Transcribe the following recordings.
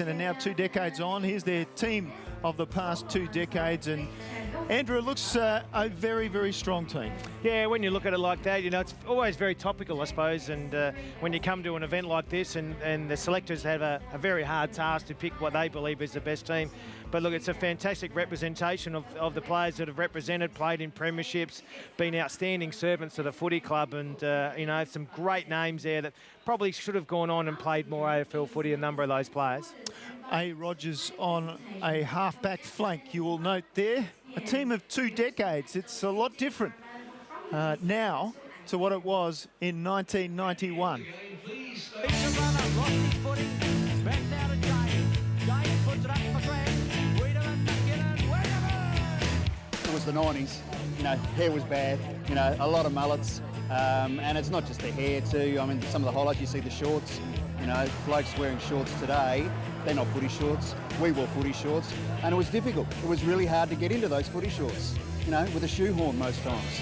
And now 2 decades on, here's their team of the past 2 decades, and Andrew, it looks a very, very strong team. Yeah, when you look at it like that, you know, it's always very topical, I suppose, and when you come to an event like this and the selectors have a very hard task to pick what they believe is the best team. But look, it's a fantastic representation of the players that have represented, played in premierships, been outstanding servants to the footy club, and you know, some great names there that probably should have gone on and played more AFL footy, a number of those players. A. Rogers on a half-back flank, you will note there. A team of 2 decades. It's a lot different now to what it was in 1991. It was the 90s, you know, hair was bad, you know, a lot of mullets, and it's not just the hair too. I mean, some of the highlights, you see the shorts, you know, blokes wearing shorts today, they're not footy shorts. We wore footy shorts, and it was difficult. It was really hard to get into those footy shorts, you know, with a shoehorn most times.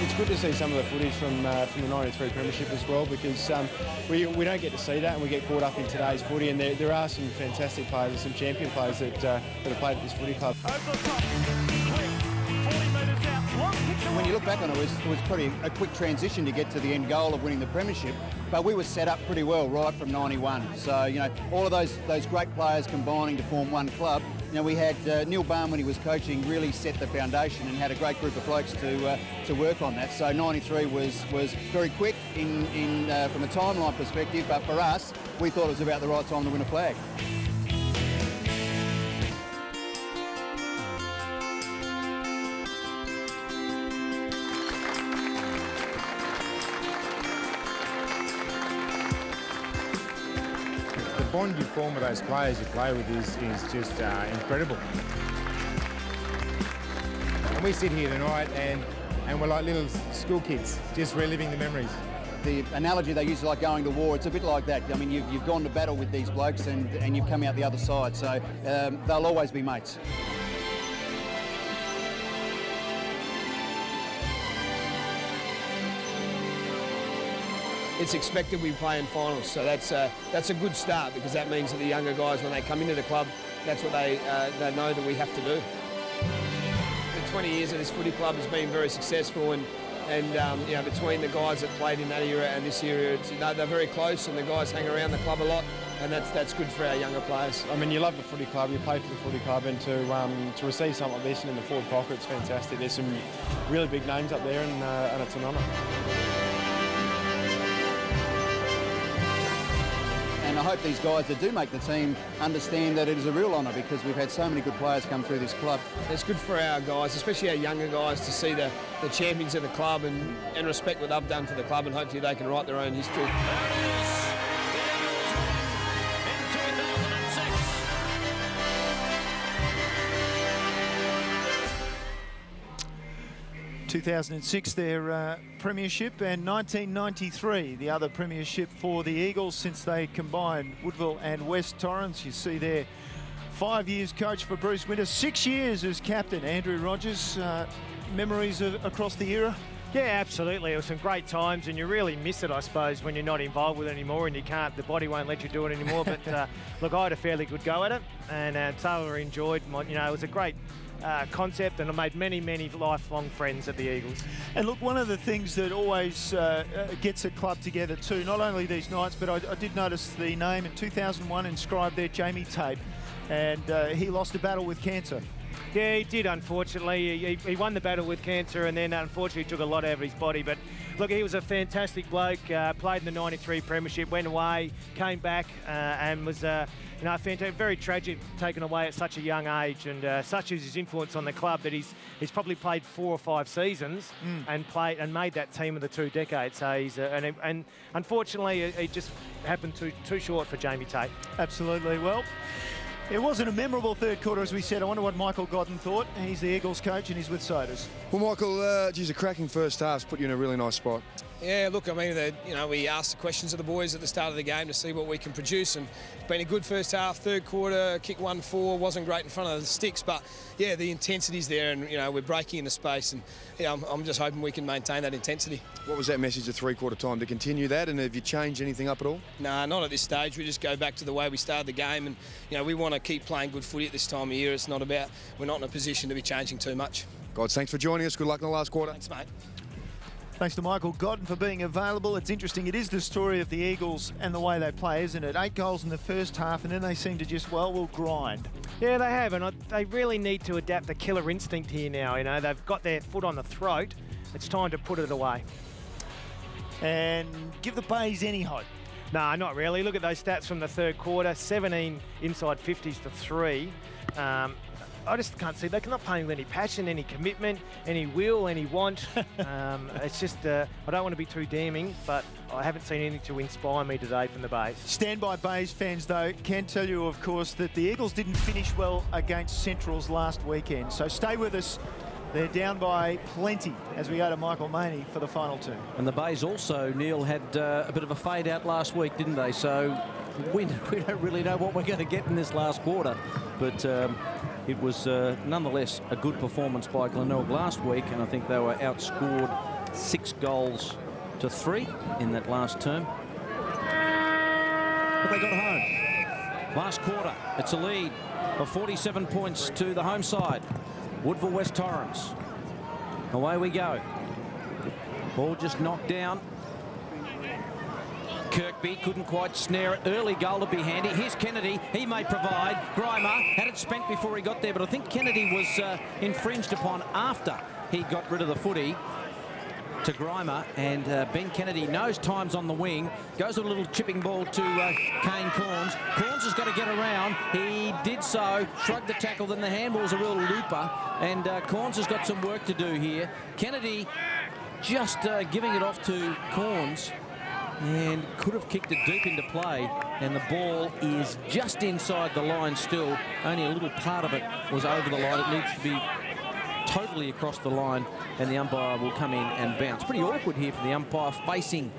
It's good to see some of the footage from the 93 Premiership as well, because we don't get to see that, and we get caught up in today's footy, and there are some fantastic players and some champion players that have played at this footy club. When you look back on it, it was pretty a quick transition to get to the end goal of winning the premiership, but we were set up pretty well right from 91. So, you know, all of those great players combining to form one club. You know, we had Neil Barn, when he was coaching, really set the foundation and had a great group of blokes to work on that. So 93 was very quick in from a timeline perspective, but for us, we thought it was about the right time to win a flag. The bond you form with those players you play with is just incredible. And we sit here tonight and we're like little school kids, just reliving the memories. The analogy they use is like going to war. It's a bit like that. I mean, you've gone to battle with these blokes and you've come out the other side, so they'll always be mates. It's expected we play in finals, so that's a good start, because that means that the younger guys, when they come into the club, that's what they know that we have to do. The 20 years of this footy club has been very successful, and you know, between the guys that played in that era and this era, they're very close, and the guys hang around the club a lot, and that's good for our younger players. I mean, you love the footy club, you play for the footy club, and to receive something like this and in the forward pocket, it's fantastic. There's some really big names up there, and it's an honour. And I hope these guys that do make the team understand that it is a real honour, because we've had so many good players come through this club. It's good for our guys, especially our younger guys, to see the champions of the club and respect what they've done for the club, and hopefully they can write their own history. 2006 their premiership, and 1993 the other premiership for the Eagles since they combined Woodville and West Torrens. You see there, 5 years coach for Bruce Winter, 6 years as captain. Andrew Rogers, memories across the era? Yeah, absolutely. It was some great times, and you really miss it, I suppose, when you're not involved with it anymore, and you can't, the body won't let you do it anymore. But look, I had a fairly good go at it, and thoroughly enjoyed. You know, it was a great concept, and I made many, many lifelong friends at the Eagles. And look, one of the things that always gets a club together too, not only these nights, but I did notice the name in 2001 inscribed there, Jamie Tate, and he lost a battle with cancer. Yeah, he did, unfortunately. He won the battle with cancer, and then unfortunately took a lot out of his body. But look, he was a fantastic bloke, played in the 93 Premiership, went away, came back, and was you know, fantastic, very tragic, taken away at such a young age, and such is his influence on the club that he's probably played 4 or 5 seasons and made that team of the 2 decades. So he's and unfortunately it just happened too short for Jamie Tate. Absolutely. Well, it wasn't a memorable third quarter, as we said. I wonder what Michael Godden thought. He's the Eagles coach and he's with Sodas. Well, Michael, geez, a cracking first half put you in a really nice spot. Yeah, look, I mean, we asked the questions of the boys at the start of the game to see what we can produce, and it's been a good first half. Third quarter, kick 1-4, wasn't great in front of the sticks, but yeah, the intensity's there, and we're breaking into space, and I'm just hoping we can maintain that intensity. What was that message at three-quarter time, to continue that, and have you changed anything up at all? Nah, not at this stage. We just go back to the way we started the game, and we want to keep playing good footy at this time of year. We're not in a position to be changing too much. Guys, thanks for joining us. Good luck in the last quarter. Thanks, mate. Thanks to Michael Godden for being available. It's interesting. It is the story of the Eagles and the way they play, isn't it? 8 goals in the first half, and then they seem to just, we'll grind. Yeah, they have, and they really need to adapt the killer instinct here now. They've got their foot on the throat. It's time to put it away. And give the Bays any hope. No, not really. Look at those stats from the third quarter. 17 inside 50s to 3. I just can't see. They're not playing with any passion, any commitment, any will, any want. It's just, I don't want to be too damning, but I haven't seen anything to inspire me today from the Bays. Stand by Bays fans, though. Can tell you, of course, that the Eagles didn't finish well against Centrals last weekend. So stay with us. They're down by plenty as we go to Michael Maney for the final two. And the Bays also, Neil, had a bit of a fade out last week, didn't they? So we don't really know what we're going to get in this last quarter. But it was nonetheless a good performance by Glenelg last week, and I think they were outscored 6 goals to 3 in that last term. But they got home. Last quarter, it's a lead of 47 points to the home side. Woodville West Torrens. Away we go. Ball just knocked down. Kirkby couldn't quite snare it. Early goal to be handy. Here's Kennedy. He may provide. Grimer had it spent before he got there, but I think Kennedy was infringed upon after he got rid of the footy to Grimer, and Ben Kennedy knows time's on the wing, goes with a little chipping ball to Kane Corns. Corns has got to get around. He did so, shrugged the tackle, then the handball's a real looper, and Corns has got some work to do here. Kennedy just giving it off to Corns, and could have kicked it deep into play, and the ball is just inside the line still. Only a little part of it was over the line. It needs to be totally across the line, and the umpire will come in and bounce. Pretty awkward here for the umpire facing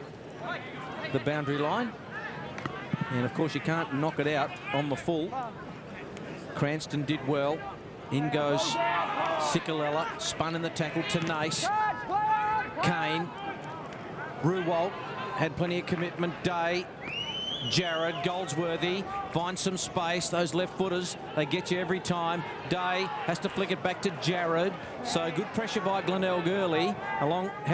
the boundary line, and of course you can't knock it out on the full. Cranston did well. In goes Sikalella, spun in the tackle to Nace. Kane, Ruwalt had plenty of commitment. Day, Jared, Goldsworthy finds some space. Those left footers, they get you every time. Day has to flick it back to Jared. So good pressure by Glenelg early. How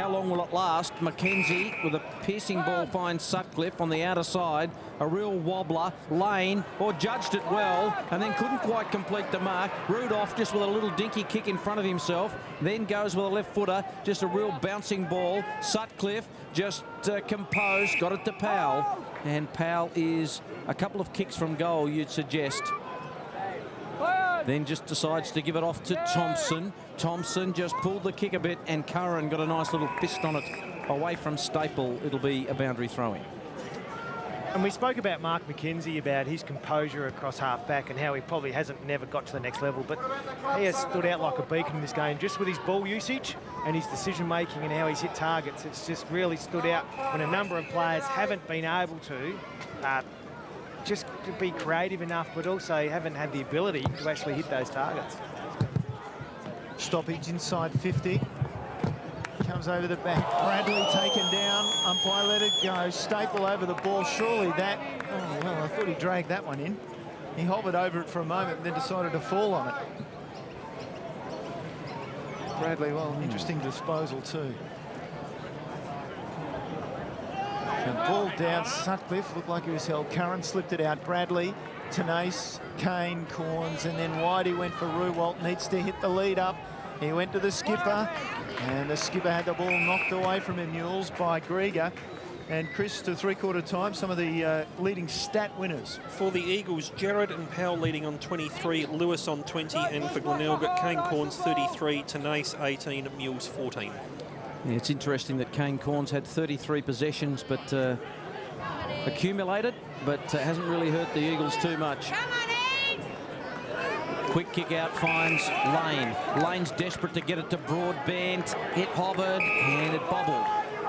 long will it last? McKenzie with a piercing ball finds Sutcliffe on the outer side. A real wobbler. Lane, judged it well, and then couldn't quite complete the mark. Rudolph just with a little dinky kick in front of himself. Then goes with a left footer. Just a real bouncing ball. Sutcliffe just composed, got it to Powell. And Powell is a couple of kicks from goal, you'd suggest. Then just decides to give it off to Thompson. Thompson just pulled the kick a bit, and Curran got a nice little fist on it away from Staple. It'll be a boundary throw-in. And we spoke about Mark McKenzie, about his composure across half-back and how he probably never got to the next level, but he has stood out like a beacon in this game just with his ball usage and his decision-making and how he's hit targets. It's just really stood out when a number of players haven't been able to just to be creative enough, but also haven't had the ability to actually hit those targets. Stoppage inside 50. Comes over the back. Bradley taken down. Umpire let it go. Staple over the ball. Surely that... Oh, well, I thought he dragged that one in. He hovered over it for a moment and then decided to fall on it. Bradley, well, an interesting disposal too. And ball down. Sutcliffe looked like he was held. Curran slipped it out. Bradley, Tenace, Kane, Corns, and then wide he went for Ruwalt. Needs to hit the lead up. He went to the skipper, and the skipper had the ball knocked away from him, Mules, by Grieger. And Chris, to three-quarter time, some of the leading stat winners. For the Eagles, Jared and Powell leading on 23, Lewis on 20, and for Glenelg, Kane Corns 33, Tenace 18, Mules 14. Yeah, it's interesting that Kane Corns had 33 possessions, but accumulated, but hasn't really hurt the Eagles too much. Quick kick out finds Lane. Lane's desperate to get it to Broadbent. It hovered and it bobbled.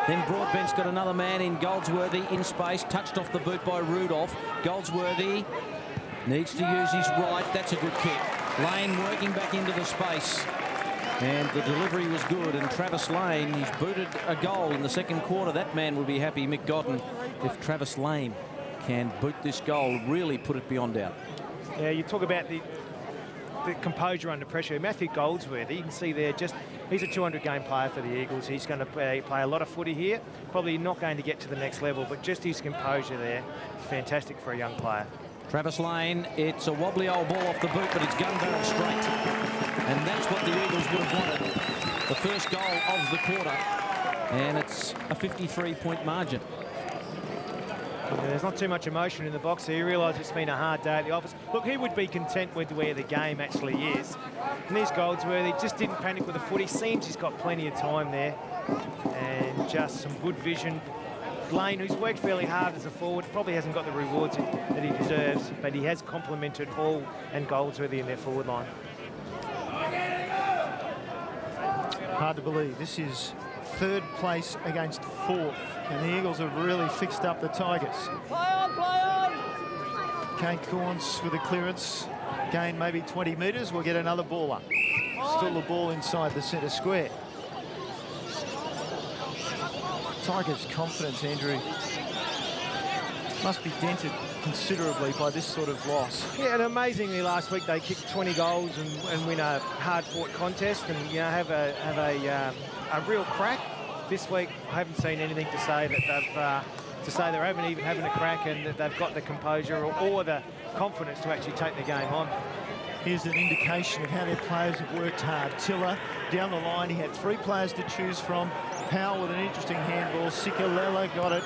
Then Broadbent's got another man in Goldsworthy in space, touched off the boot by Rudolph. Goldsworthy needs to use his right. That's a good kick. Lane working back into the space. And the delivery was good. And Travis Lane, he's booted a goal in the second quarter. That man will be happy, Mick Gotten, if Travis Lane can boot this goal, really put it beyond doubt. Yeah, you talk about the composure under pressure. Matthew Goldsworthy, you can see there, he's a 200-game player for the Eagles. He's going to play a lot of footy here. Probably not going to get to the next level, but just his composure there, fantastic for a young player. Travis Lane, it's a wobbly old ball off the boot, but it's gun barrel straight. And that's what the Eagles would have wanted. The first goal of the quarter. And it's a 53-point margin. Yeah, there's not too much emotion in the box here. You realise it's been a hard day at the office. Look, he would be content with where the game actually is. And there's Goldsworthy, just didn't panic with the footy. Seems he's got plenty of time there. And just some good vision. Lane, who's worked fairly hard as a forward, probably hasn't got the rewards that he deserves, but he has complemented Hall and Goldsworthy in their forward line. Hard to believe. This is third place against fourth, and the Eagles have really fixed up the Tigers. Play on, play on! Kane Corns with a clearance, gain maybe 20 metres, we'll get another ball up. Still the ball inside the centre square. Tigers' confidence, Andrew, must be dented considerably by this sort of loss. Yeah, and amazingly last week they kicked 20 goals and win a hard-fought contest and, you know, have a real crack. This week I haven't seen anything to say that they're haven't even having a crack and that they've got the composure or the confidence to actually take the game on. Here's an indication of how their players have worked hard. Tiller down the line, he had 3 players to choose from. Powell with an interesting handball. Sikalella got it.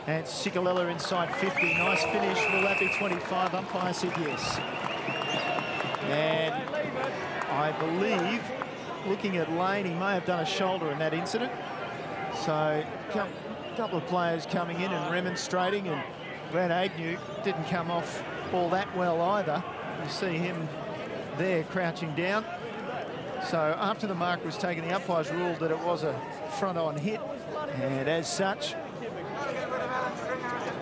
And Sikalella inside 50. Nice finish. Will that be 25? Umpire said yes. And I believe, looking at Lane, he may have done a shoulder in that incident. So a couple of players coming in and remonstrating, and Brad Agnew didn't come off all that well either. You see him there crouching down. So after the mark was taken, the umpires ruled that it was a front-on hit, and as such,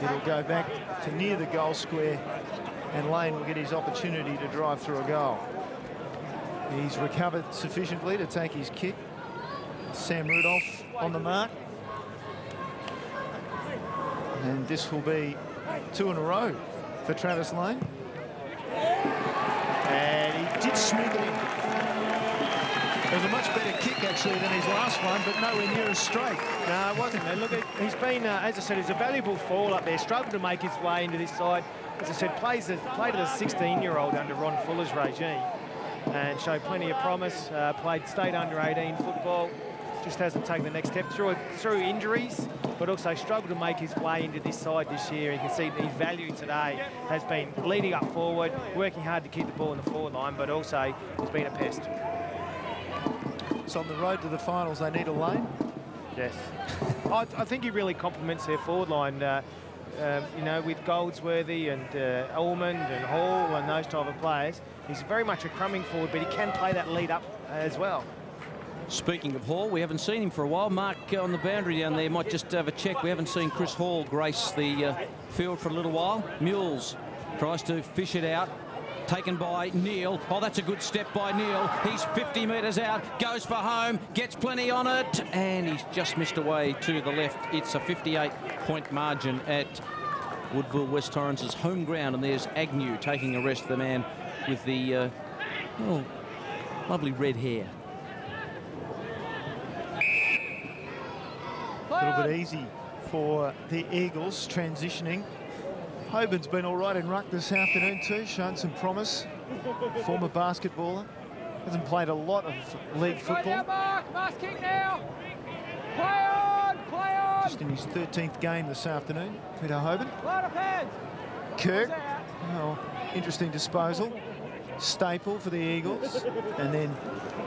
it'll go back to near the goal square, and Lane will get his opportunity to drive through a goal. He's recovered sufficiently to take his kick. Sam Rudolph on the mark. And this will be 2 in a row for Travis Lane. And he did smooth it in. It was a much better kick, actually, than his last one, but nowhere near as straight. No, it wasn't. And look, he's been, as I said, he's a valuable fall up there, struggled to make his way into this side. As I said, played as a 16-year-old under Ron Fuller's regime and showed plenty of promise, played state under-18 football, just hasn't taken the next step through injuries, but also struggled to make his way into this side this year. You can see his value today has been leading up forward, working hard to keep the ball in the forward line, but also has been a pest. So on the road to the finals, they need a Lane? Yes. I think he really complements their forward line, you know, with Goldsworthy and Ullman and Hall and those type of players. He's very much a crumbing forward, but he can play that lead up as well. Speaking of Hall, we haven't seen him for a while. Mark on the boundary down there might just have a check. We haven't seen Chris Hall grace the field for a little while. Mules tries to fish it out. Taken by Neil. Oh, that's a good step by Neil. He's 50 metres out, goes for home, gets plenty on it, and he's just missed away to the left. It's a 58-point margin at Woodville West Torrance's home ground, and there's Agnew taking a rest, the man with the lovely red hair. A little bit easy for the Eagles transitioning. Hoburn's been all right in ruck this afternoon too, shown some promise. Former basketballer, hasn't played a lot of league football. Just in his 13th game this afternoon, Peter Hoburn. Kirk, well, interesting disposal. Staple for the Eagles, and then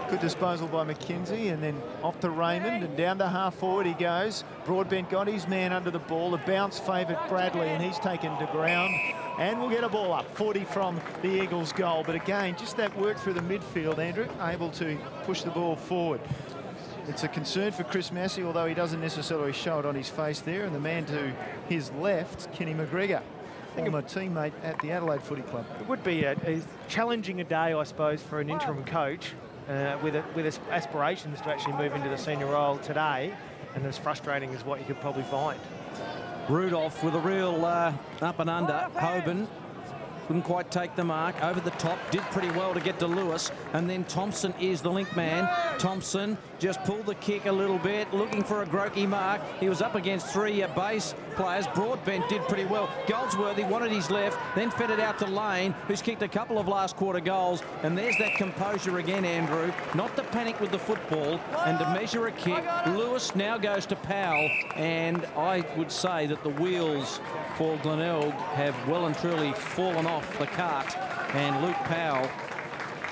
good disposal by McKenzie, and then off to Raymond, and down to half forward he goes. Broadbent got his man under the ball. The bounce favoured Bradley, and he's taken to ground, and we'll get a ball up. 40 from the Eagles' goal, but again, just that work through the midfield, Andrew, able to push the ball forward. It's a concern for Chris Massey, although he doesn't necessarily show it on his face there. And the man to his left, Kenny McGregor, former teammate at the Adelaide Footy Club. It would be a challenging a day, I suppose, for an interim coach with aspirations to actually move into the senior role today, and as frustrating as what you could probably find. Rudolph with a real up and under. Hoban couldn't quite take the mark. Over the top, did pretty well to get to Lewis. And then Thompson is the link man. Thompson just pulled the kick a little bit, looking for a Grokey mark. He was up against three base players. Broadbent did pretty well. Goldsworthy wanted his left, then fed it out to Lane, who's kicked a couple of last quarter goals. And there's that composure again, Andrew. Not to panic with the football and to measure a kick. Lewis now goes to Powell. And I would say that the wheels for Glenelg have well and truly fallen off the cart, and Luke Powell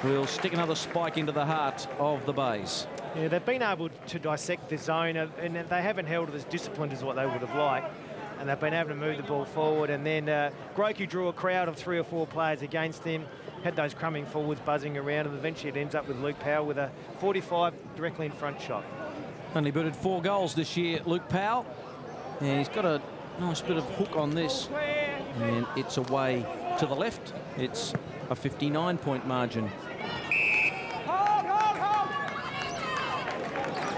will stick another spike into the heart of the Bays. Yeah, they've been able to dissect the zone, and they haven't held it as disciplined as what they would have liked, and they've been able to move the ball forward. And then Grokey drew a crowd of 3 or 4 players against him, had those crumbing forwards buzzing around, and eventually it ends up with Luke Powell with a 45 directly in front shot. Only booted 4 goals this year, Luke Powell, and he's got a nice bit of hook on this, and it's away to the left. It's a 59-point margin.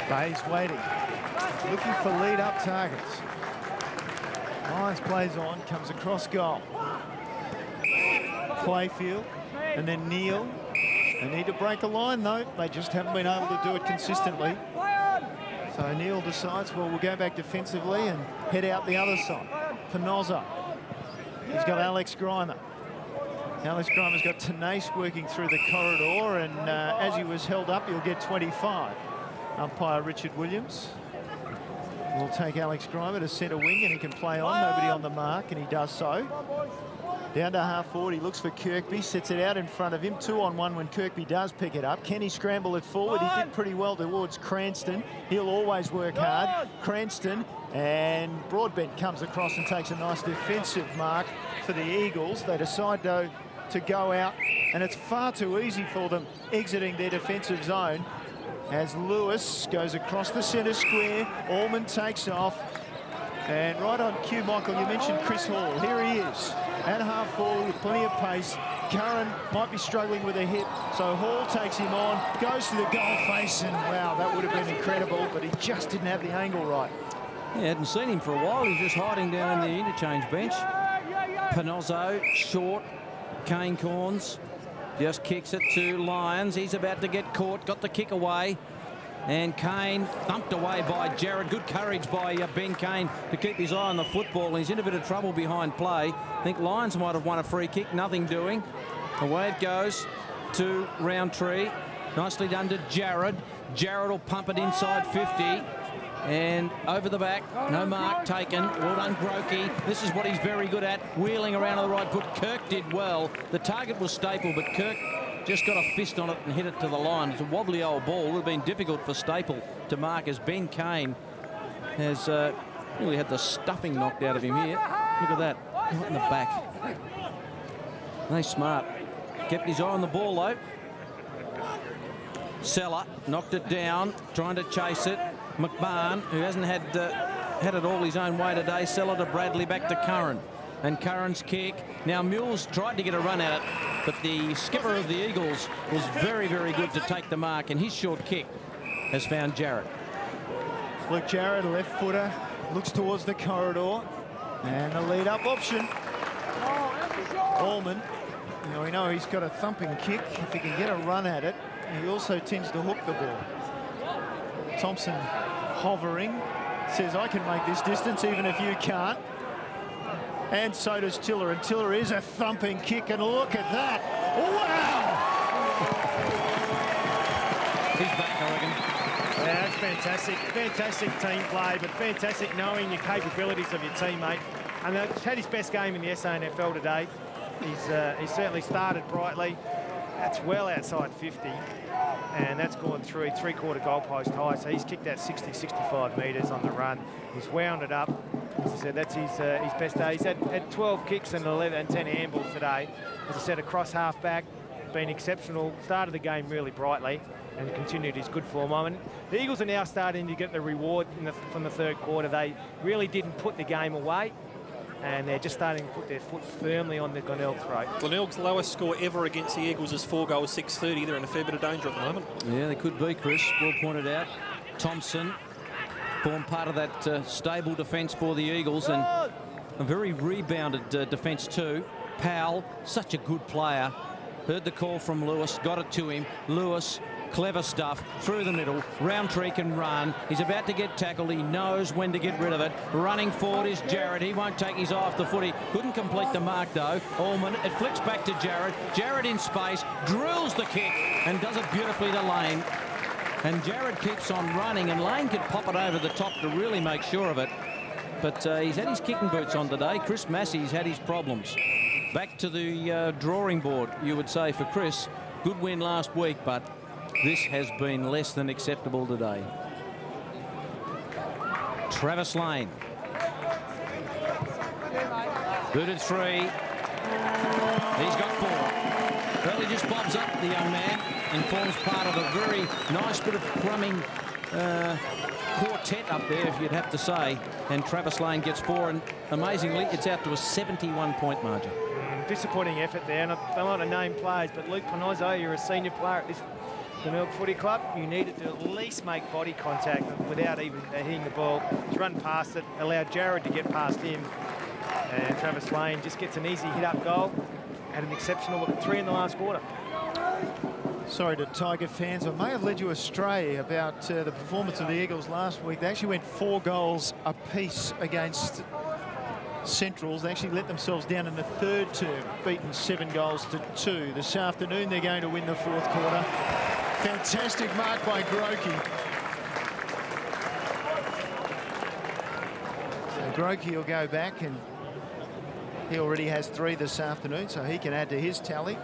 Bays waiting, looking for lead-up targets. Lyons plays on, comes across goal. Playfield, and then Neal. They need to break a line, though. They just haven't been able to do it consistently. So Neal decides, well, we'll go back defensively and head out the other side. Penosa. He's got Alex Grimer. Alex Grimer's got Tenace working through the corridor, and as he was held up, he'll get 25. Umpire Richard Williams will take Alex Grimer to centre wing, and he can play on, nobody on the mark, and he does so. Down to half forward, he looks for Kirkby, sets it out in front of him, 2-on-1 when Kirkby does pick it up. Can he scramble it forward? He did pretty well towards Cranston. He'll always work hard. Cranston, and Broadbent comes across and takes a nice defensive mark for the Eagles. They decide, though, to go out, and it's far too easy for them exiting their defensive zone as Lewis goes across the centre square. Allman takes off, and right on cue, Michael, you mentioned Chris Hall. Here he is at half forward with plenty of pace. Curran might be struggling with a hip, so Hall takes him on, goes to the goal face, and wow, that would have been incredible, but he just didn't have the angle right. Yeah, hadn't seen him for a while. He's just hiding down the interchange bench. Panozzo, short. Kane Corns just kicks it to Lyons. He's about to get caught, got the kick away, and Kane thumped away by Jared. Good courage by Ben Kane to keep his eye on the football. He's in a bit of trouble behind play. I think Lyons might have won a free kick, nothing doing. Away it goes to Roundtree. Nicely done to Jared. Jared will pump it inside 50. And over the back, no mark taken. Well done, Grokey. This is what he's very good at, wheeling around on the right foot. Kirk did well. The target was Staple, but Kirk just got a fist on it and hit it to the line. It's a wobbly old ball. It would have been difficult for Staple to mark, as Ben Kane has really had the stuffing knocked out of him here. Look at that, right in the back. They smart. Kept his eye on the ball, though. Seller knocked it down, trying to chase it. McMahon, who hasn't had it all his own way today. Seller to Bradley, back to Curran. And Curran's kick. Now Mules tried to get a run at it, but the skipper of the Eagles was very, very good to take the mark, and his short kick has found Jarrett. Look, Jarrett, left footer, looks towards the corridor, and a lead-up option. Allman, we know he's got a thumping kick. If he can get a run at it, he also tends to hook the ball. Thompson hovering, says, I can make this distance even if you can't. And so does Tiller, and Tiller is a thumping kick, and look at that. Wow! He's back, I reckon. Yeah, that's fantastic. Fantastic team play, but fantastic knowing your capabilities of your teammate. And he's had his best game in the SANFL today. He's certainly started brightly. That's well outside 50. And that's gone through three-quarter goalpost high. So he's kicked that 60, 65 metres on the run. He's wound it up. As I said, that's his best day. He's had 12 kicks and 10 handballs today. As I said, across half-back, been exceptional. Started the game really brightly and continued his good form. I mean, the Eagles are now starting to get the reward from the third quarter. They really didn't put the game away, and they're just starting to put their foot firmly on the Glenelg throat. Glenelg's lowest score ever against the Eagles is 4 goals, 6:30. They're in a fair bit of danger at the moment. Yeah, they could be, Chris. Well pointed out. Thompson formed part of that stable defence for the Eagles, and a very rebounded defence too. Powell, such a good player. Heard the call from Lewis, got it to him. Lewis, clever stuff, through the middle. Roundtree can run. He's about to get tackled. He knows when to get rid of it. Running forward is Jarrett. He won't take his eye off the footy. Couldn't complete the mark, though. Allman, it flicks back to Jarrett. Jarrett in space, drills the kick and does it beautifully to Lane. And Jarrett keeps on running, and Lane could pop it over the top to really make sure of it. But he's had his kicking boots on today. Chris Massey's had his problems. Back to the drawing board, you would say, for Chris. Good win last week, but this has been less than acceptable today. Travis Lane. Booted 3. He's got 4. Well, he just bobs up, the young man, and forms part of a very nice bit of crumbing quartet up there, if you'd have to say. And Travis Lane gets 4, and amazingly, it's out to a 71-point margin. Disappointing effort there, and I don't want to name players, but Luke Panozzo, you're a senior player at this Glenelg Footy Club. You needed to at least make body contact without even hitting the ball. He's run past it, allowed Jared to get past him, and Travis Lane just gets an easy hit-up goal. Had an exceptional 3 in the last quarter. Sorry to Tiger fans, I may have led you astray about the performance of the Eagles last week. They actually went 4 goals apiece against Centrals. They actually let themselves down in the third term, beaten 7 goals to 2. This afternoon they're going to win the 4th quarter. Fantastic mark by Grokey. So Grokey will go back, and he already has 3 this afternoon, so he can add to his tally.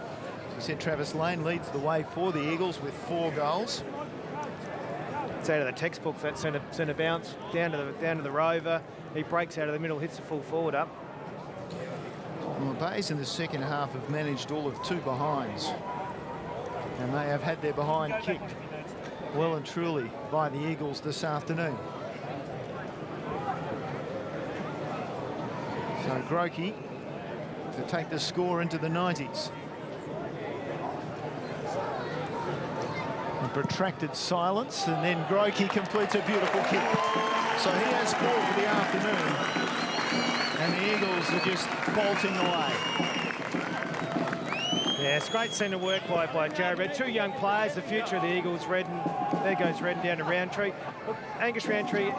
As I said, Travis Lane leads the way for the Eagles with 4 goals. It's out of the textbook, that centre bounce down to the rover. He breaks out of the middle, hits the full forward up. Well, Bays in the second half have managed all of 2 behinds, and they have had their behind kicked well and truly by the Eagles this afternoon. So Grokey to take the score into the 90s. A protracted silence, and then Grokey completes a beautiful kick. So he has 4 for the afternoon, and the Eagles are just bolting away. Yeah, it's great centre work by Jared. 2 young players, the future of the Eagles. Redden, there goes Redden down to Roundtree. Look, Angus Roundtree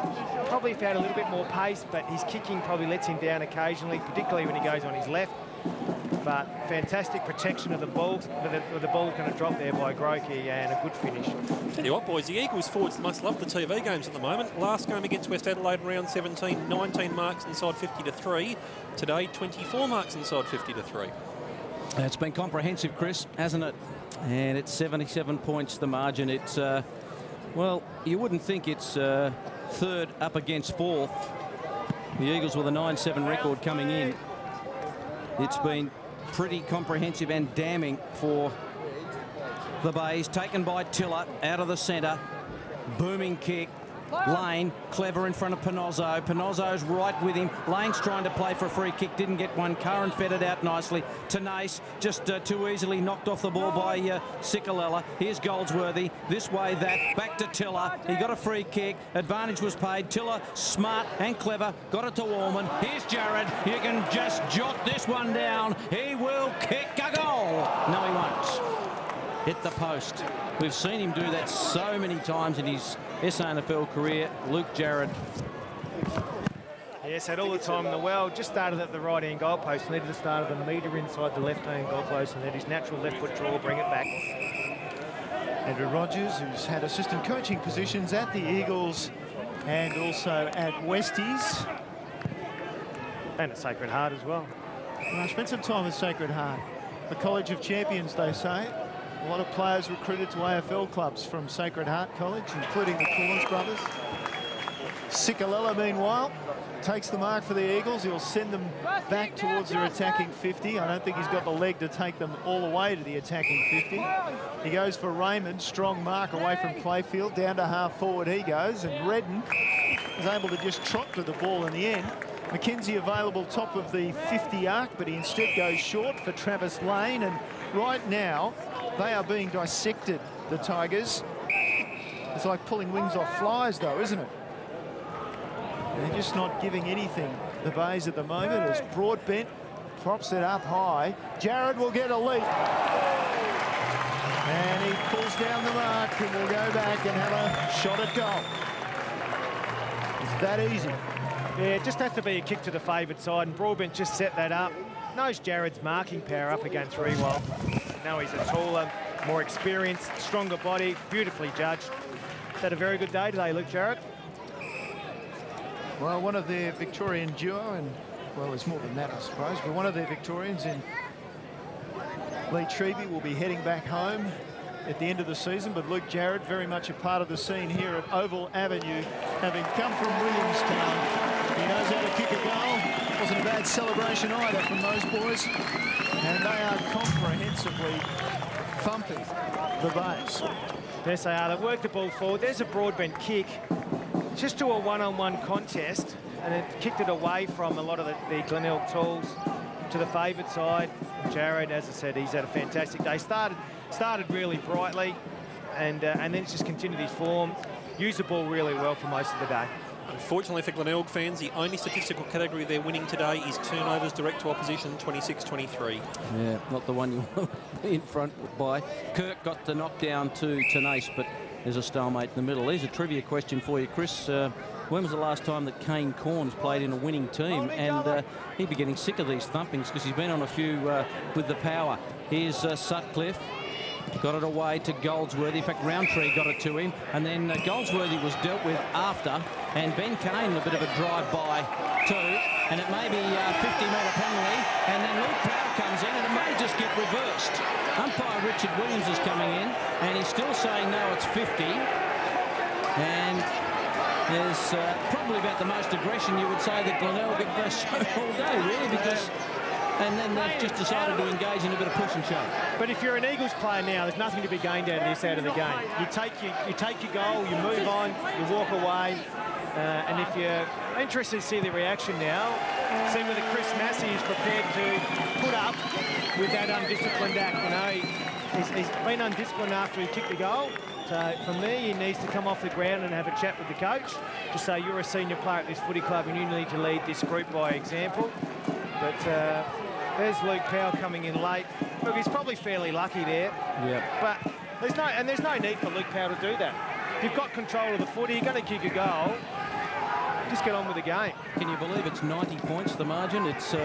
probably found a little bit more pace, but his kicking probably lets him down occasionally, particularly when he goes on his left. But fantastic protection of the ball. The ball kind of dropped there by Grokey, and a good finish. Tell you what, boys, the Eagles forwards must love the TV games at the moment. Last game against West Adelaide, round 17, 19 marks inside 50 to 3. Today, 24 marks inside 50 to 3. It's been comprehensive, Chris, hasn't it? And it's 77 points, the margin. It's, well, you wouldn't think it's 3rd up against 4th. The Eagles with a 9-7 record coming in. It's been pretty comprehensive and damning for the Bays. Taken by Tiller out of the centre. Booming kick. Lane, clever in front of Panozzo. Panozzo's right with him. Lane's trying to play for a free kick, didn't get one. Curran fed it out nicely. Tenace just too easily knocked off the ball by Cicolella. Here's Goldsworthy. This way, that. Back to Tiller. He got a free kick. Advantage was paid. Tiller, smart and clever. Got it to Allman. Here's Jared. You can just jot this one down. He will kick a goal. No, he won't. Hit the post. We've seen him do that so many times in his SANFL career. Luke Jarrett. Yes, had all the time in the world. Just started at the right-hand goal post. Needed to start at the metre inside the left-hand goal post, and then his natural left-foot draw, bring it back. Andrew Rogers, who's had assistant coaching positions at the Eagles and also at Westies. And at Sacred Heart as well. And I spent some time at Sacred Heart. The College of Champions, they say. A lot of players recruited to AFL clubs from Sacred Heart College, including the Collins brothers. Cicolella, meanwhile, takes the mark for the Eagles. He'll send them back towards their attacking 50. I don't think he's got the leg to take them all the way to the attacking 50. He goes for Raymond. Strong mark away from Playfield. Down to half forward he goes. And Redden is able to just trot to the ball in the end. McKenzie available top of the 50 arc, but he instead goes short for Travis Lane. And right now, they are being dissected, the Tigers. It's like pulling wings off flies, though, isn't it? They're just not giving anything, the Bays, at the moment, as Broadbent props it up high. Jared will get a leap. And he pulls down the mark and will go back and have a shot at goal. It's that easy. Yeah, it just has to be a kick to the favoured side, and Broadbent just set that up. Knows Jared's marking power up against Rewald. Now he's a taller, more experienced, stronger body, beautifully judged. He's had a very good day today, Luke Jarrett. Well, one of their Victorian duo, and well, there's more than that, I suppose, but one of their Victorians in Lee Treby will be heading back home at the end of the season, but Luke Jarrett very much a part of the scene here at Oval Avenue, having come from Williamstown. He knows how to kick a goal. Wasn't a bad celebration either from those boys, and they are comprehensively thumping the Bays. Yes, they are. They've worked the ball forward. There's a Broadbent kick. Just to a one-on-one contest, and it kicked it away from a lot of the Glenelg tools to the favoured side. Jared, as I said, he's had a fantastic day. Started really brightly, and then it's just continued his form. Used the ball really well for most of the day. Unfortunately for Glenelg fans, the only statistical category they're winning today is turnovers direct to opposition, 26-23. Yeah, not the one you want to be in front by. Kirk got the knockdown to Tenace, but there's a stalemate in the middle. There's a trivia question for you, Chris. When was the last time that Kane Corns played in a winning team? And he'd be getting sick of these thumpings because he's been on a few with the power. Here's Sutcliffe. Got it away to Goldsworthy. In fact, Roundtree got it to him. And then Goldsworthy was dealt with after. And Ben Kane, a bit of a drive-by too. And it may be a 50-metre penalty. And then Luke Powell comes in, and it may just get reversed. Umpire Richard Williams is coming in, and he's still saying no, it's 50. And there's probably about the most aggression you would say that Glenelg have shown all day, really, because... And then they've just decided to engage in a bit of push and shove. But if you're an Eagles player now, there's nothing to be gained out of this, out of the game. You take your goal, you move on, you walk away. And if you're interested to see the reaction now, see whether Chris Massey is prepared to put up with that undisciplined act. You know, he's been undisciplined after he kicked the goal. So for me, he needs to come off the ground and have a chat with the coach to say, you're a senior player at this footy club and you need to lead this group by example. But there's Luke Powell coming in late. Look, he's probably fairly lucky there. Yeah. But there's no need for Luke Powell to do that. If you've got control of the footy, you're going to kick a goal. Just get on with the game. Can you believe it's 90 points, the margin? It's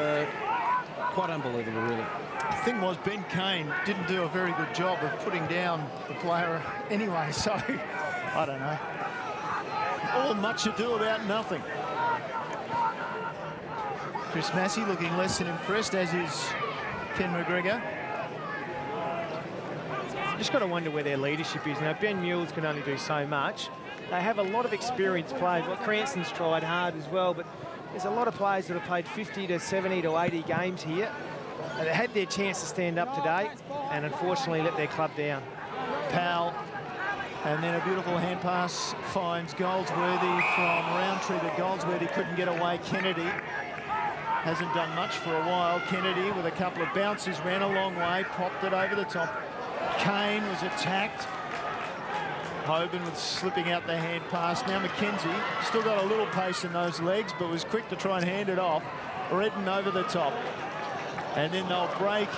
quite unbelievable, really. The thing was, Ben Kane didn't do a very good job of putting down the player anyway, so I don't know. All much ado about nothing. Chris Massey looking less than impressed, as is Ken McGregor. Just got to wonder where their leadership is. Now, Ben Mules can only do so much. They have a lot of experienced players. Well, Cranston's tried hard as well, but there's a lot of players that have played 50 to 70 to 80 games here. And they had their chance to stand up today and unfortunately let their club down. Powell, and then a beautiful hand pass finds Goldsworthy from Roundtree, but Goldsworthy couldn't get away. Kennedy hasn't done much for a while. Kennedy with a couple of bounces ran a long way, popped it over the top. Kane was attacked. Hoban was slipping out the hand pass. Now McKenzie still got a little pace in those legs, but was quick to try and hand it off. Redden over the top. And then they'll break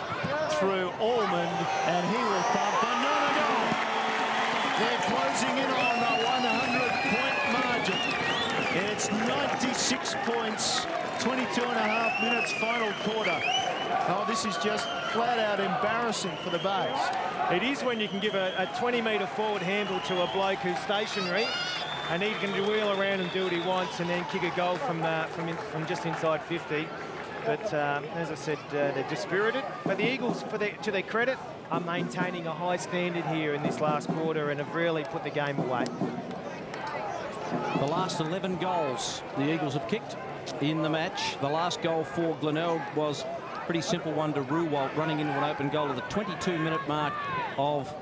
through Allman, and he will thump another goal. They're closing in on a 100-point margin. It's 96 points, 22 and a half minutes, final quarter. Oh, this is just flat out embarrassing for the Bays. It is when you can give a 20-metre forward handle to a bloke who's stationary, and he can wheel around and do what he wants and then kick a goal from just inside 50. But as I said, they're dispirited. But the Eagles, to their credit, are maintaining a high standard here in this last quarter and have really put the game away. The last 11 goals the Eagles have kicked in the match. The last goal for Glenelg was a pretty simple one to Ruwalt, running into an open goal at the 22-minute mark of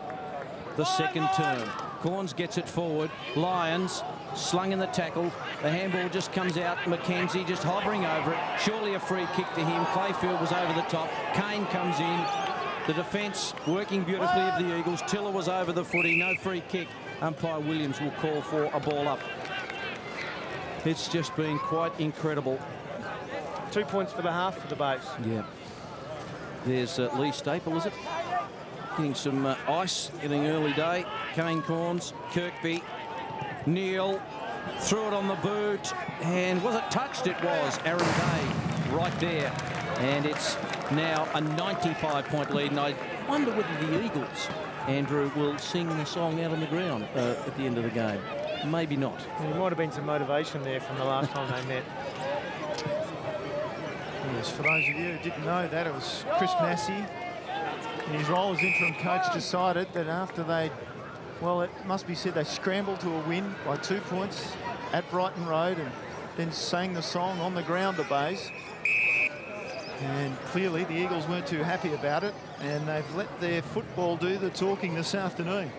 the second term. Corns gets it forward. Lyons slung in the tackle. The handball just comes out. Mackenzie just hovering over it. Surely a free kick to him. Clayfield was over the top. Kane comes in. The defence working beautifully of the Eagles. Tiller was over the footy. No free kick. Umpire Williams will call for a ball up. It's just been quite incredible. 2 points for the half for the base. Yeah. There's Lee Staple, is it? Getting some ice, getting early day. Kane Corns, Kirkby, Neil, threw it on the boot, and was it touched? It was. Aaron Day right there. And it's now a 95-point lead, and I wonder whether the Eagles, Andrew, will sing the song out on the ground at the end of the game. Maybe not. There might have been some motivation there from the last time they met. Yes, for those of you who didn't know that, it was Chris Massey, in his role as interim coach, decided that after well, it must be said, they scrambled to a win by 2 points at Brighton Road and then sang the song on the ground, the Bays. And clearly the Eagles weren't too happy about it, and they've let their football do the talking this afternoon.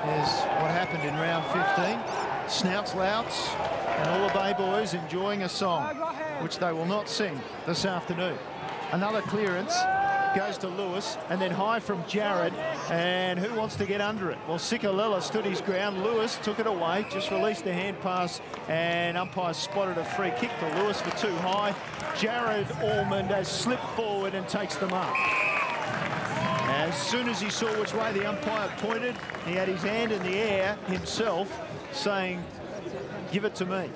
There's what happened in round 15. Snouts, louts, and all the Bay boys enjoying a song, which they will not sing this afternoon. Another clearance goes to Lewis, and then high from Jared, and who wants to get under it? Well, Sikalella stood his ground. Lewis took it away, just released the hand pass, and umpire spotted a free kick for Lewis for too high. Jared Ormond has slipped forward and takes the mark. As soon as he saw which way the umpire pointed, he had his hand in the air himself, saying, "Give it to me."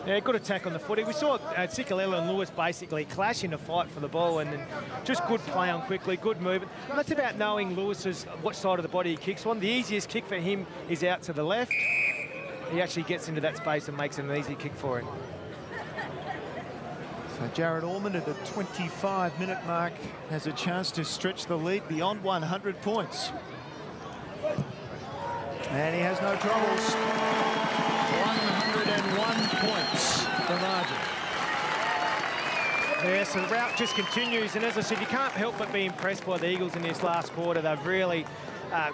Yeah, good attack on the footy. We saw Sikalella and Lewis basically clash in a fight for the ball, and then just good play on quickly, good movement. And that's about knowing Lewis's what side of the body he kicks on. The easiest kick for him is out to the left. He actually gets into that space and makes it an easy kick for him. So Jared Ormond at the 25-minute mark has a chance to stretch the lead beyond 100 points. And he has no troubles. 101 points, the margin. Yeah, so the route just continues, and as I said, you can't help but be impressed by the Eagles in this last quarter. They've really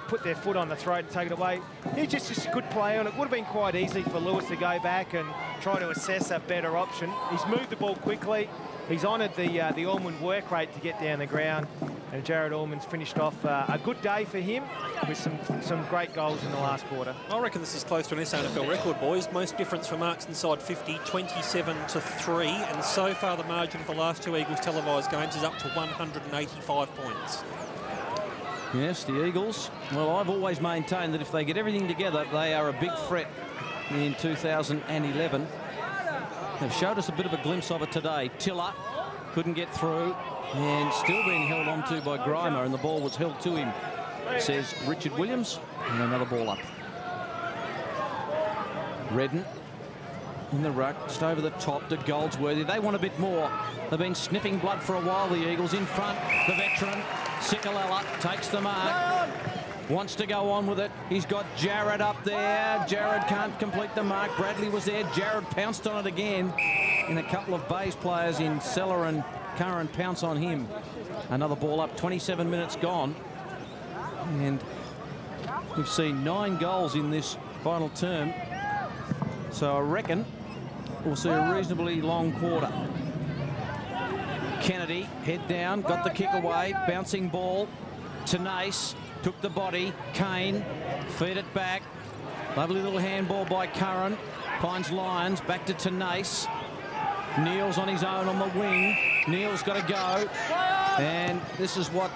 put their foot on the throat and taken it away. He's just a good player, and it would have been quite easy for Lewis to go back and try to assess a better option. He's moved the ball quickly. He's honoured the Ormond work rate to get down the ground, and Jared Ormond's finished off a good day for him with some great goals in the last quarter. I reckon this is close to an SANFL record, boys. Most difference for marks inside 50, 27-3, and so far the margin for the last two Eagles televised games is up to 185 points. Yes, the Eagles. Well, I've always maintained that if they get everything together, they are a big threat in 2011. They've showed us a bit of a glimpse of it today. Tiller couldn't get through and still being held onto by Grimer, and the ball was held to him, says Richard Williams. And another ball up. Redden in the ruck, just over the top to Goldsworthy. They want a bit more. They've been sniffing blood for a while, the Eagles. In front, the veteran, Sikalella, takes the mark. Wants to go on with it. He's got Jared up there. Jared can't complete the mark. Bradley was there. Jared pounced on it again. And a couple of Bays players in Seller and Curran pounce on him. Another ball up, 27 minutes gone. And we've seen 9 goals in this final term. So I reckon we'll see a reasonably long quarter. Kennedy, head down, got the kick away. Bouncing ball. Tenace. Took the body. Kane feed it back. Lovely little handball by Curran. Finds Lyons. Back to Tenace. Neil's on his own on the wing. Neil's got to go. And this is what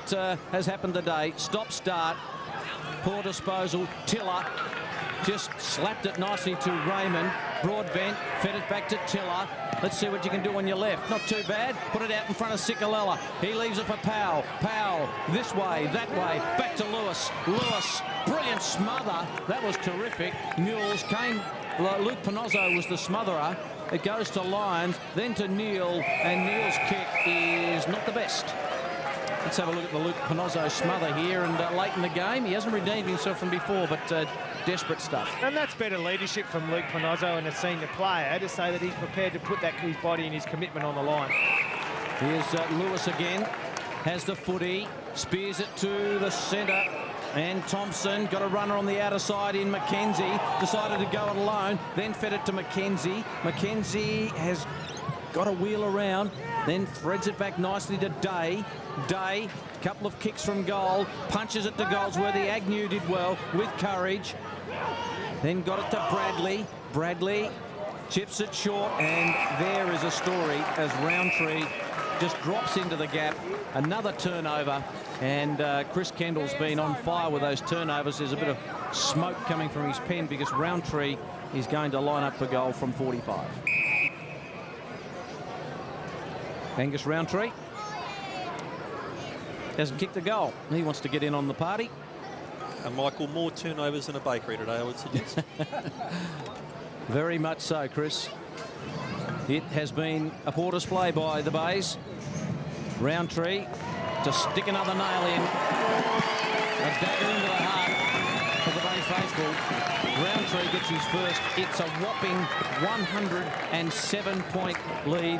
has happened today. Stop-start. Poor disposal. Tiller just slapped it nicely to Raymond. Broadbent fed it back to Tiller. Let's see what you can do on your left. Not too bad. Put it out in front of Sikalella. He leaves it for Powell. Powell this way, that way. Back to Lewis. Lewis, brilliant smother. That was terrific. Mules came. Luke Panozzo was the smotherer. It goes to Lyons, then to Neil, and Neil's kick is not the best. Let's have a look at the Luke Panozzo smother here, and late in the game, he hasn't redeemed himself from before, but desperate stuff. And that's better leadership from Luke Panozzo and a senior player to say that he's prepared to put his body and his commitment on the line. Here's Lewis again, has the footy, spears it to the centre, and Thompson got a runner on the outer side in Mackenzie, decided to go it alone, then fed it to Mackenzie. Mackenzie has got a wheel around, then threads it back nicely to Day. Day, couple of kicks from goal, punches it to Goldsworthy. Agnew did well with courage. Then got it to Bradley. Bradley chips it short, and there is a story as Roundtree just drops into the gap. Another turnover, and Chris Kendall's been on fire with those turnovers. There's a bit of smoke coming from his pen because Roundtree is going to line up for goal from 45. Angus Roundtree hasn't kicked a goal. He wants to get in on the party. And Michael, more turnovers than a bakery today, I would suggest. Very much so, Chris. It has been a poor display by the Bays. Roundtree to stick another nail in. A dagger into the heart of the Bay faithful. Roundtree gets his first. It's a whopping 107-point lead.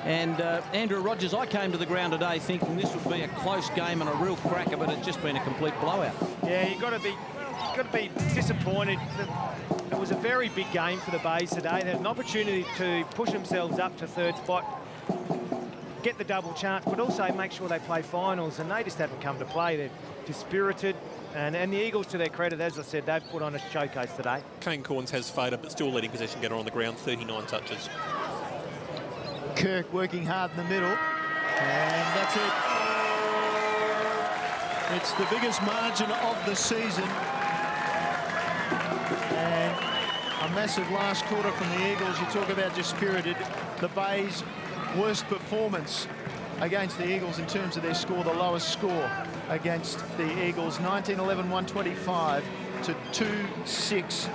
And Andrew Rogers, I came to the ground today thinking this would be a close game and a real cracker, but it's just been a complete blowout. Yeah, you've got to be disappointed. It was a very big game for the Bays today. They had an opportunity to push themselves up to third spot, get the double chance, but also make sure they play finals, and they just haven't come to play. They're dispirited, and the Eagles, to their credit, as I said, they've put on a showcase today. Kane Corns has faded, but still leading possession getter on the ground, 39 touches. Kirk working hard in the middle, and that's it. It's the biggest margin of the season, and a massive last quarter from the Eagles. You talk about dispirited. The Bays' worst performance against the Eagles in terms of their score, the lowest score against the Eagles, 19-11-125 to 2-6-18,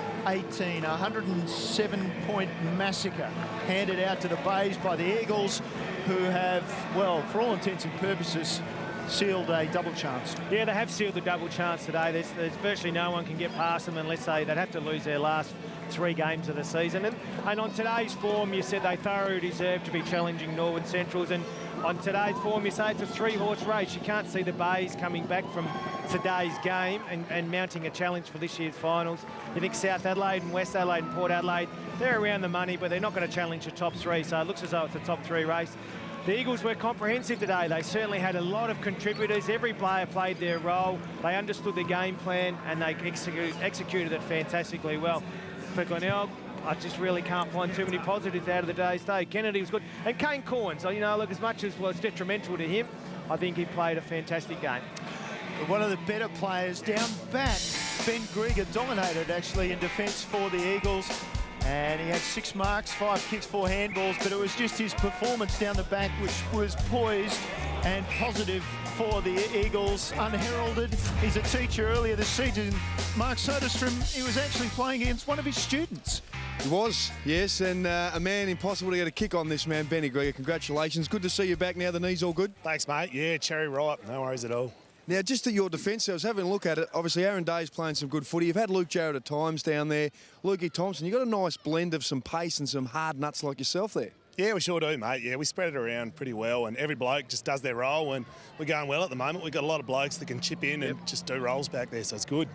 107-point massacre handed out to the Bays by the Eagles, who have, well, for all intents and purposes, sealed a double chance. Yeah, they have sealed the double chance today. There's virtually no one can get past them unless they'd have to lose their last 3 games of the season. And on today's form, you said they thoroughly deserve to be challenging Norwood Centrals. And on today's form, you say it's a 3-horse race. You can't see the Bays coming back from today's game and mounting a challenge for this year's finals. You think South Adelaide and West Adelaide and Port Adelaide, they're around the money, but they're not going to challenge the top 3. So it looks as though it's a top 3 race. The Eagles were comprehensive today. They certainly had a lot of contributors. Every player played their role. They understood the game plan, and they executed it fantastically well. For Glenelg, I just really can't find too many positives out of the day's day. Kennedy was good. And Kane Corns, you know, look, as much as was detrimental to him, I think he played a fantastic game. One of the better players down back, Ben Grieger, dominated actually in defence for the Eagles. And he had 6 marks, 5 kicks, 4 handballs, but it was just his performance down the back which was poised and positive for the Eagles, unheralded. He's a teacher earlier this season. Mark Soderstrom, he was actually playing against one of his students. He was, yes, and a man impossible to get a kick on this man, Benny Grieger. Congratulations. Good to see you back now. The knee's all good? Thanks, mate. Yeah, cherry ripe. No worries at all. Now, just at your defence, I was having a look at it. Obviously, Aaron Day's playing some good footy. You've had Luke Jarrett at times down there. Lukey Thompson, you've got a nice blend of some pace and some hard nuts like yourself there. Yeah, we sure do, mate. Yeah, we spread it around pretty well, and every bloke just does their role, and we're going well at the moment. We've got a lot of blokes that can chip in and just do roles back there, so it's good.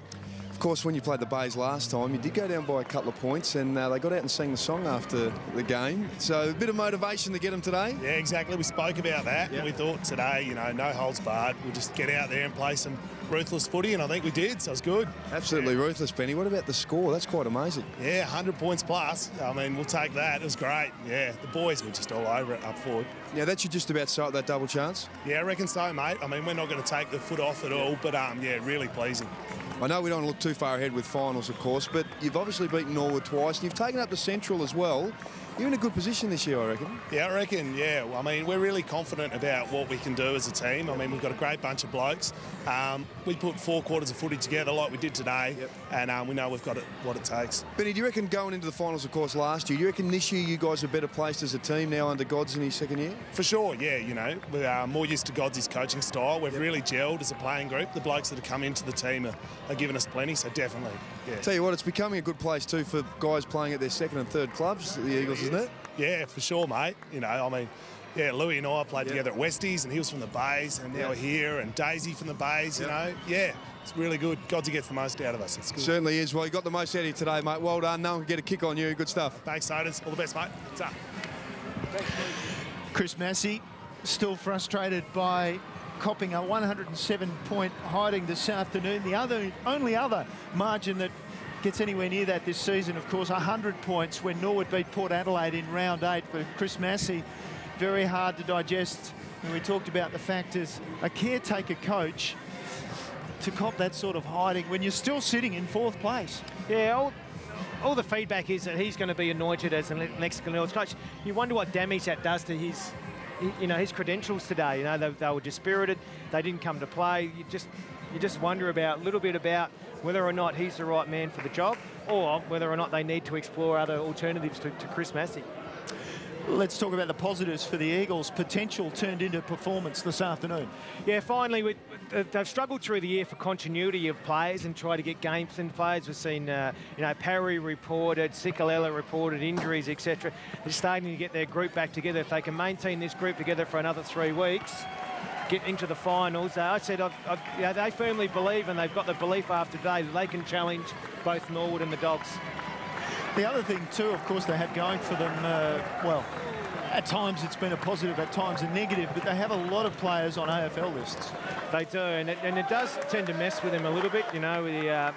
Of course, when you played the Bays last time, you did go down by a couple of points, and they got out and sang the song after the game. So a bit of motivation to get them today. Yeah, exactly. We spoke about that, and we thought today, you know, no holds barred. We'll just get out there and play some ruthless footy, and I think we did, so it's good. Absolutely ruthless, Benny. What about the score? That's quite amazing. Yeah, 100 points plus. I mean, we'll take that. It was great. Yeah, the boys were just all over it up forward. Yeah, that should just about start that double chance. Yeah, I reckon so, mate. I mean, we're not going to take the foot off at all, but yeah, really pleasing. I know we don't look too far ahead with finals, of course, but you've obviously beaten Norwood twice, and you've taken up the Central as well. You're in a good position this year, I reckon. Yeah, I reckon, yeah. Well, I mean, we're really confident about what we can do as a team. I mean, we've got a great bunch of blokes. We put 4 quarters of footy together like we did today, and we know we've got what it takes. Benny, do you reckon going into the finals, of course, last year, do you reckon this year you guys are better placed as a team now under Gods in his second year? For sure, yeah, you know. We are more used to Gods' coaching style. We've really gelled as a playing group. The blokes that have come into the team are giving us plenty, so definitely, yeah. Tell you what, it's becoming a good place too for guys playing at their second and third clubs, the Eagles, isn't it? Yeah, for sure, mate. You know, I mean, yeah, Louis and I played together at Westies, and he was from the Bays, and now we're here, and Daisy from the Bays, you know. Yeah, it's really good. Godsy gets the most out of us. It's good. Certainly is. Well, you got the most out of you today, mate. Well done. No one can get a kick on you. Good stuff. Thanks, Sodas. All the best, mate. What's up? Chris Massey still frustrated by copping a 107-point hiding this afternoon. The only other margin that gets anywhere near that this season, of course, 100 points when Norwood beat Port Adelaide in round 8. But Chris Massey, very hard to digest. And we talked about the fact as a caretaker coach to cop that sort of hiding when you're still sitting in 4th place. Yeah, all the feedback is that he's going to be anointed as the next Glenelg coach. You wonder what damage that does to his credentials today. You know, they were dispirited. They didn't come to play. You just wonder a little bit about whether or not he's the right man for the job, or whether or not they need to explore other alternatives to Chris Massey. Let's talk about the positives for the Eagles. Potential turned into performance this afternoon. Yeah, finally, they've struggled through the year for continuity of players and try to get games in players. We've seen, Parry reported, Sikalella reported injuries, etc. They're starting to get their group back together. If they can maintain this group together for another 3 weeks, get into the finals. I said, they firmly believe, and they've got the belief after today, that they can challenge both Norwood and the Dogs. The other thing too, of course, they have going for them, well, at times it's been a positive, at times a negative, but they have a lot of players on AFL lists. They do, and it does tend to mess with them a little bit, but a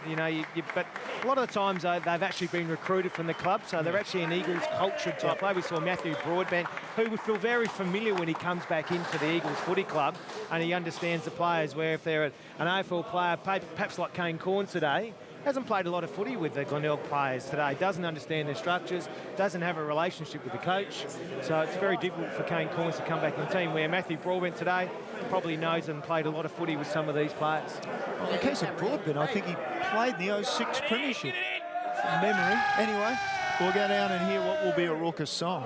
lot of the times they've actually been recruited from the club, so they're actually an Eagles culture type player. We saw Matthew Broadbent, who would feel very familiar when he comes back into the Eagles footy club, and he understands the players, where if they're an AFL player, perhaps like Kane Corns today, hasn't played a lot of footy with the Glenelg players today, doesn't understand their structures, doesn't have a relationship with the coach. So it's very difficult for Kane Corns to come back in the team, where Matthew Broadbent today probably knows and played a lot of footy with some of these players. Well, in the case of Broadbent, I think he played in the 06 Premiership from memory. Anyway, we'll go down and hear what will be a raucous song.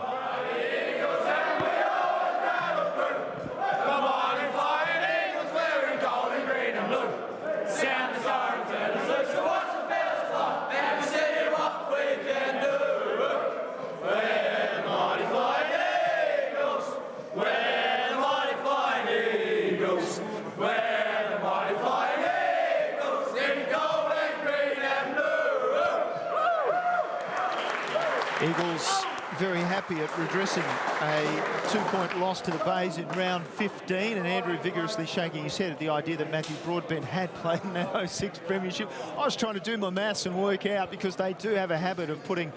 Eagles very happy at redressing a 2-point loss to the Bays in round 15, and Andrew vigorously shaking his head at the idea that Matthew Broadbent had played in that 06 Premiership. I was trying to do my maths and work out, because they do have a habit of putting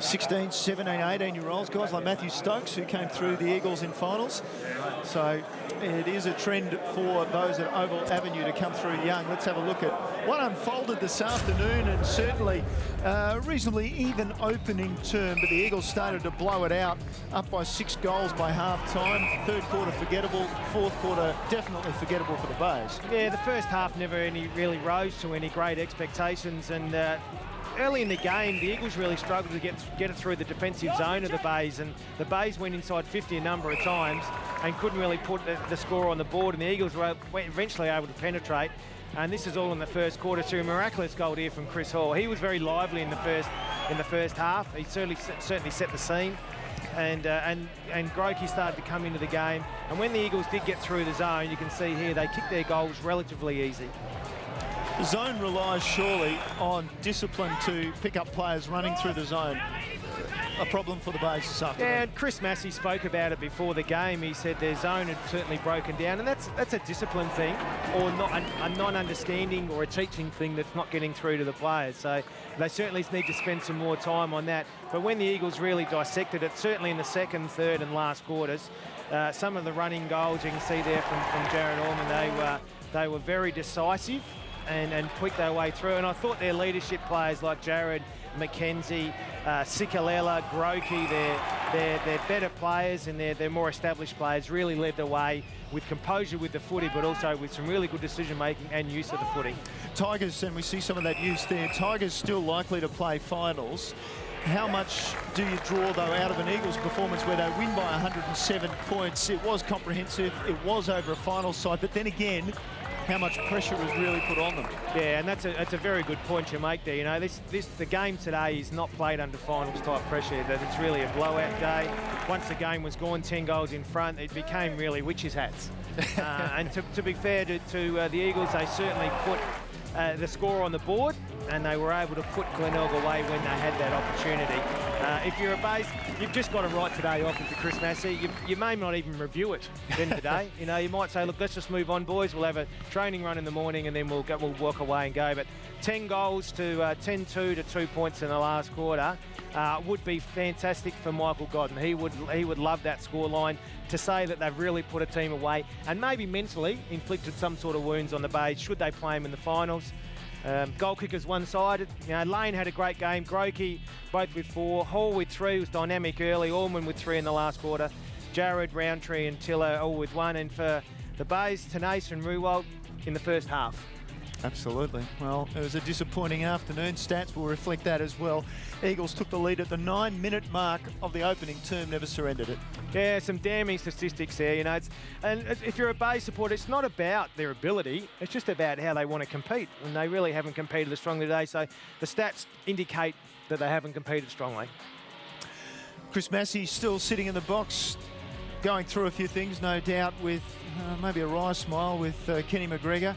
16, 17, 18-year-olds, guys like Matthew Stokes, who came through the Eagles in finals. So it is a trend for those at Oval Avenue to come through young. Let's have a look at what unfolded this afternoon, and certainly a reasonably even opening term, but the Eagles started to blow it out, up by 6 goals by half-time. 3rd quarter forgettable, 4th quarter definitely forgettable for the Bays. Yeah, the first half never really rose to any great expectations, and early in the game, the Eagles really struggled to get it through the defensive zone of the Bays, and the Bays went inside 50 a number of times and couldn't really put the score on the board, and the Eagles were eventually able to penetrate. And this is all in the first quarter, to a miraculous goal here from Chris Hall. He was very lively in the first half. He certainly set the scene, and Grokey started to come into the game. And when the Eagles did get through the zone, you can see here they kicked their goals relatively easy. The zone relies surely on discipline to pick up players running through the zone. A problem for the Bays this afternoon. Yeah, and Chris Massey spoke about it before the game. He said their zone had certainly broken down, and that's a discipline thing, or not a non-understanding or a teaching thing that's not getting through to the players. So they certainly need to spend some more time on that. But when the Eagles really dissected it, certainly in the 2nd, 3rd and last quarters, some of the running goals you can see there from Jared Orman, they were very decisive and quick their way through. And I thought their leadership players like Jared, McKenzie, Sikalella, Grokey, They're better players and they're more established players, really led the way with composure with the footy, but also with some really good decision-making and use of the footy. Tigers, and we see some of that use there. Tigers still likely to play finals. How much do you draw, though, out of an Eagles performance where they win by 107 points? It was comprehensive, it was over a final side, but then again, how much pressure was really put on them. Yeah, and that's a very good point you make there. You know, the game today is not played under finals type pressure. That it's really a blowout day. Once the game was gone, 10 goals in front, it became really witches' hats. And to be fair to the Eagles, they certainly put the score on the board, and they were able to put Glenelg away when they had that opportunity. If you're a base, you've just got to write today off into Chris Massey. You may not even review it then today. You know, you might say, look, let's just move on, boys. We'll have a training run in the morning, and then we'll walk away and go. But 10 goals to 10-2 to 2 points in the last quarter would be fantastic for Michael Godden. He would love that scoreline to say that they've really put a team away and maybe mentally inflicted some sort of wounds on the Bays should they play him in the finals. Goal kickers one-sided. You know, Lane had a great game. Grokey both with 4. Hall with 3 was dynamic early. Allman with 3 in the last quarter. Jared, Roundtree and Tiller all with 1. And for the Bays, Tanase and Ruwald in the first half. Absolutely. Well, it was a disappointing afternoon. Stats will reflect that as well. Eagles took the lead at the 9-minute mark of the opening term, never surrendered it. Yeah, some damning statistics there, you know. And if you're a Bay supporter, it's not about their ability, it's just about how they want to compete. And they really haven't competed as strongly today, so the stats indicate that they haven't competed strongly. Chris Massey still sitting in the box, going through a few things, no doubt, with maybe a wry smile with Kenny McGregor.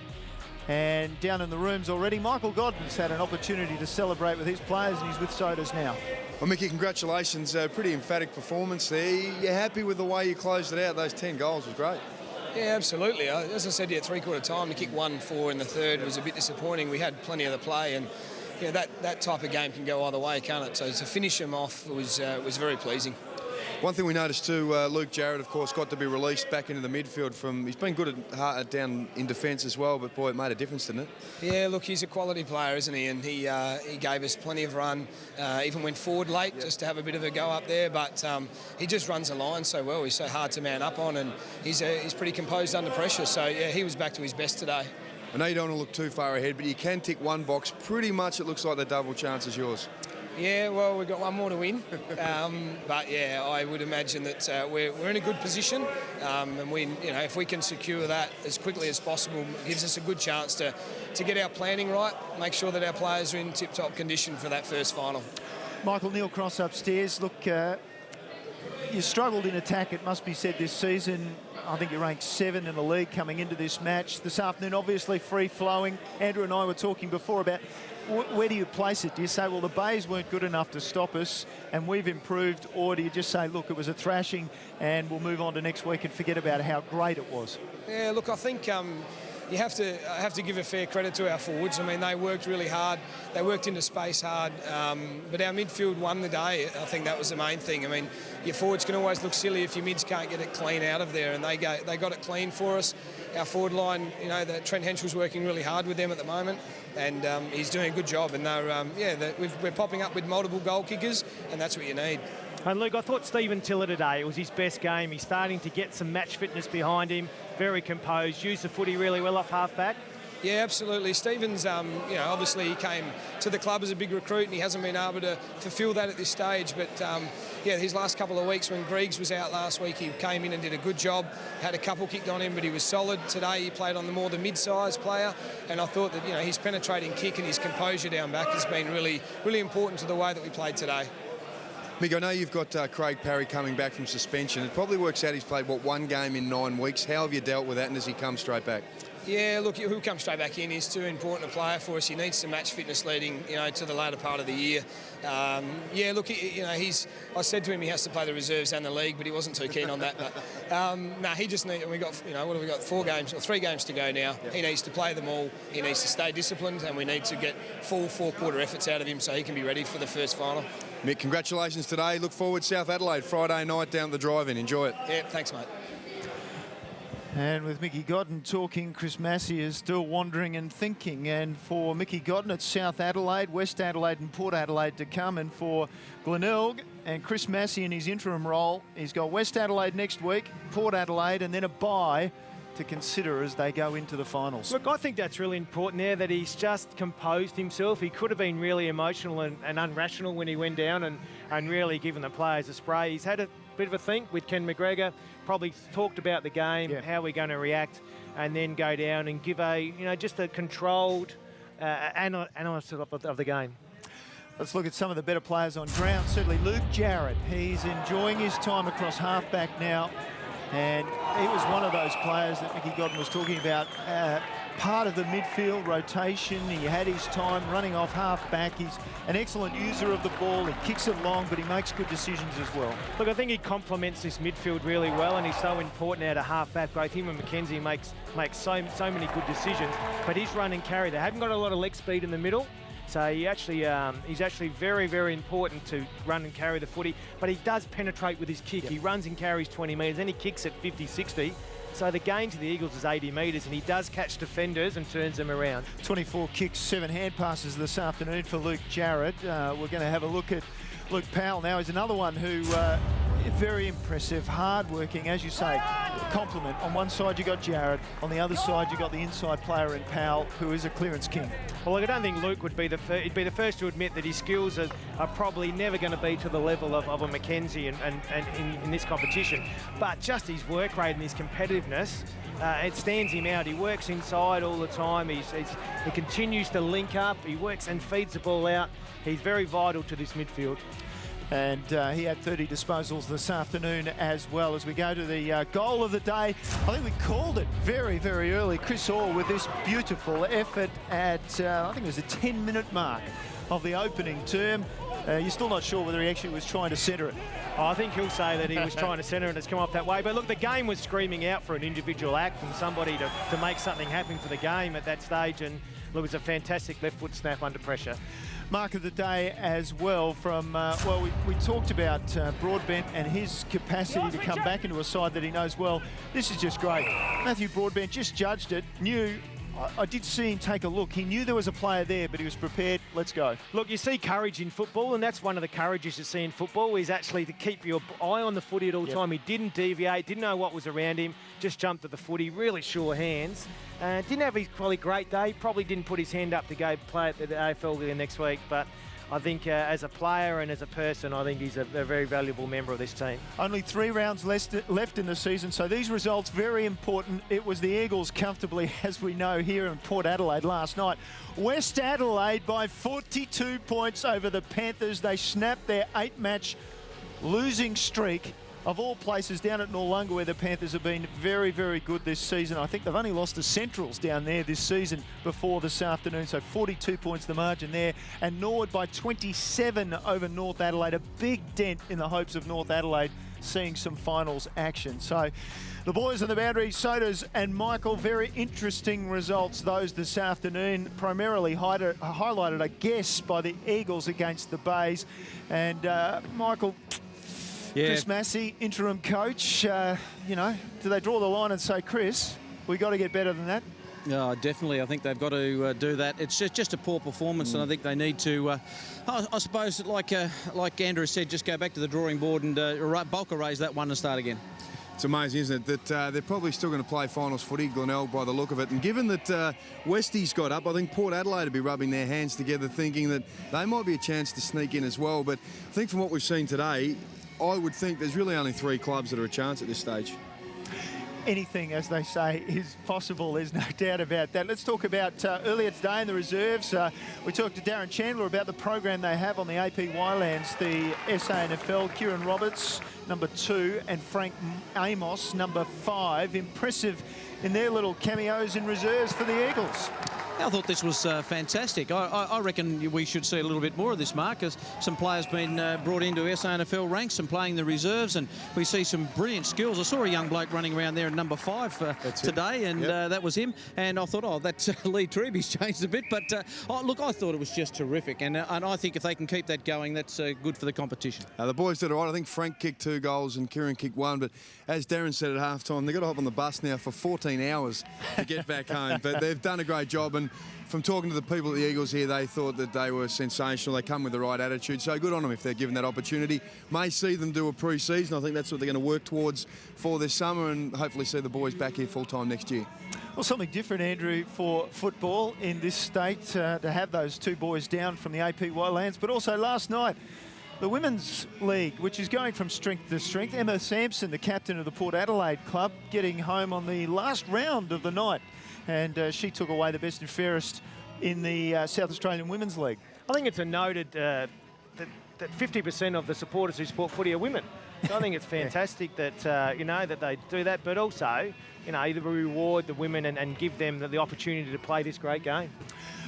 And down in the rooms already, Michael Godden's had an opportunity to celebrate with his players, and he's with Sodas now. Well, Mickey, congratulations. Pretty emphatic performance there. You happy with the way you closed it out? Those 10 goals was great. Yeah, absolutely. As I said, at three-quarter time, to kick 1-4 in the third was a bit disappointing. We had plenty of the play, and yeah, that type of game can go either way, can't it? So to finish him off was very pleasing. One thing we noticed too, Luke Jarrett, of course, got to be released back into the midfield from... He's been good at down in defence as well, but boy, it made a difference, didn't it? Yeah, look, he's a quality player, isn't he? And he gave us plenty of run, even went forward late just to have a bit of a go up there, but he just runs the line so well. He's so hard to man up on, and he's pretty composed under pressure. So, yeah, he was back to his best today. I know you don't want to look too far ahead, but you can tick one box. Pretty much it looks like the double chance is yours. Yeah, well, we've got one more to win. But, yeah, I would imagine that we're in a good position. And we, you know, if we can secure that as quickly as possible, it gives us a good chance to get our planning right, make sure that our players are in tip-top condition for that first final. Michael, Neil Cross upstairs. Look, you struggled in attack, it must be said, this season. I think you're ranked 7 in the league coming into this match. This afternoon, obviously free-flowing. Andrew and I were talking before about where do you place it? Do you say, well, the Bays weren't good enough to stop us and we've improved, or do you just say, look, it was a thrashing and we'll move on to next week and forget about how great it was? Yeah, look, I think you have to give a fair credit to our forwards. I mean, they worked really hard. They worked into space hard. But our midfield won the day. I think that was the main thing. I mean, your forwards can always look silly if your mids can't get it clean out of there, and they got it clean for us. Our forward line, you know, Trent Henschel's working really hard with them at the moment, and he's doing a good job. And we're popping up with multiple goal kickers, and that's what you need. And Luke, I thought Stephen Tiller today, it was his best game. He's starting to get some match fitness behind him, very composed, used the footy really well off half-back. Yeah, absolutely. Stephen's, you know, obviously he came to the club as a big recruit and he hasn't been able to fulfil that at this stage. But, yeah, his last couple of weeks when Griggs was out last week, he came in and did a good job. Had a couple kicked on him, but he was solid. Today he played on the more the mid-sized player, and I thought that, you know, his penetrating kick and his composure down back has been really, really important to the way that we played today. Mick, I know you've got Craig Parry coming back from suspension. It probably works out he's played, what, 1 game in 9 weeks. How have you dealt with that, and does he come straight back? Yeah, look, he'll come straight back in. He's too important a player for us. He needs some match fitness leading, you know, to the later part of the year. Yeah, look, you know, I said to him he has to play the reserves and the league, but he wasn't too keen on that. But he just needs. We got, you know, what have we got? 4 games or 3 games to go now. Yep. He needs to play them all. He needs to stay disciplined, and we need to get full 4-quarter efforts out of him so he can be ready for the first final. Mick, congratulations today. Look forward to South Adelaide Friday night down at the drive-in. Enjoy it. Yeah, thanks, mate. And with Mickey Godden talking, Chris Massey is still wandering and thinking. And for Mickey Godden, it's South Adelaide, West Adelaide and Port Adelaide to come. And for Glenelg and Chris Massey in his interim role. He's got West Adelaide next week, Port Adelaide, and then a bye to consider as they go into the finals. Look, I think that's really important there, that he's just composed himself. He could have been really emotional and unrational when he went down and really given the players a spray. He's had a bit of a think with Ken McGregor, probably talked about the game, how we're going to react, and then go down and give just a controlled analysis of the game. Let's look at some of the better players on ground. Certainly Luke Jarrett. He's enjoying his time across halfback now. And he was one of those players that Mickey Godden was talking about, part of the midfield rotation. He had his time running off half-back. He's an excellent user of the ball. He kicks it long, but he makes good decisions as well. Look, I think he complements this midfield really well, and he's so important out of half-back. Both him and McKenzie makes so many good decisions, but his run and carry, they haven't got a lot of leg speed in the middle. So he's actually very, very important to run and carry the footy, but he does penetrate with his kick. He runs and carries 20 metres, then he kicks at 50, 60. So the gain to the Eagles is 80 metres, and he does catch defenders and turns them around. 24 kicks, 7 hand passes this afternoon for Luke Jarrett. We're going to have a look at Luke Powell now. He's another one who very impressive, hard-working, as you say, compliment. On one side you got Jarrett, on the other side you got the inside player in Powell, who is a clearance king. Well, I don't think Luke would be he'd be the first to admit that his skills are probably never going to be to the level of a McKenzie and in this competition. But just his work rate and his competitiveness, it stands him out. He works inside all the time. He continues to link up. He works and feeds the ball out. He's very vital to this midfield. And he had 30 disposals this afternoon as well. As we go to the goal of the day, I think we called it very, very early. Chris Hall with this beautiful effort at, I think it was a 10-minute mark of the opening term. You're still not sure whether he actually was trying to centre it. I think he'll say that he was trying to centre and it's come off that way. But look, the game was screaming out for an individual act and somebody to make something happen for the game at that stage. And look, it was a fantastic left foot snap under pressure. Mark of the day as well from, we talked about Broadbent and his capacity to come back into a side that he knows well. This is just great. Matthew Broadbent just judged it, knew. I did see him take a look. He knew there was a player there, but he was prepared. Let's go. Look, you see courage in football, and that's one of the courages you see in football is actually to keep your eye on the footy at all time. He didn't deviate, didn't know what was around him, just jumped at the footy, really sure hands. Didn't have his probably great day, probably didn't put his hand up to go play at the AFL again next week, but I think as a player and as a person, I think he's a very valuable member of this team. Only 3 rounds left in the season, so these results very important. It was the Eagles comfortably, as we know, here in Port Adelaide last night. West Adelaide by 42 points over the Panthers. They snapped their 8-match losing streak. Of all places, down at Noarlunga, where the Panthers have been very, very good this season. I think they've only lost the Centrals down there this season before this afternoon, so 42 points the margin there. And Nord by 27 over North Adelaide, a big dent in the hopes of North Adelaide seeing some finals action. So the boys on the boundary, Sodas and Michael, very interesting results those this afternoon, primarily highlighted, I guess, by the Eagles against the Bays. And Michael, Chris Massey, interim coach, do they draw the line and say, Chris, we got to get better than that? Yeah, definitely. I think they've got to do that. It's just a poor performance, and I think they need to, I suppose, like Andrew said, just go back to the drawing board and bulk erase that one and start again. It's amazing, isn't it, that they're probably still going to play finals footy, Glenelg, by the look of it. And given that Westie's got up, I think Port Adelaide will be rubbing their hands together thinking that they might be a chance to sneak in as well. But I think from what we've seen today, I would think there's really only 3 clubs that are a chance at this stage. Anything, as they say, is possible. There's no doubt about that. Let's talk about earlier today in the reserves. We talked to Darren Chandler about the program they have on the APY lands, the SANFL. Kieran Roberts, number 2, and Frank Amos, number 5. Impressive in their little cameos in reserves for the Eagles. I thought this was fantastic. I reckon we should see a little bit more of this, Mark, as some players been brought into SANFL ranks and playing the reserves, and we see some brilliant skills. I saw a young bloke running around there in number 5 today, and that was him. And I thought, that's Lee Treby's changed a bit. But, look, I thought it was just terrific. And I think if they can keep that going, that's good for the competition. The boys did all right. I think Frank kicked 2 goals and Kieran kicked 1. But as Darren said at halftime, they've got to hop on the bus now for 14 hours to get back home. But they've done a great job. And and from talking to the people at the Eagles here, they thought that they were sensational. They come with the right attitude, so good on them if they're given that opportunity. May see them do a pre-season. I think that's what they're going to work towards for this summer, and hopefully see the boys back here full-time next year. Well, something different, Andrew, for football in this state, to have those two boys down from the APY lands, but also last night, the Women's League, which is going from strength to strength. Emma Sampson, the captain of the Port Adelaide club, getting home on the last round of the night. And she took away the best and fairest in the South Australian Women's League. I think it's a noted that 50% of the supporters who support footy are women. So I think it's fantastic that, you know, that they do that, but also, you know, either reward the women and give them the opportunity to play this great game.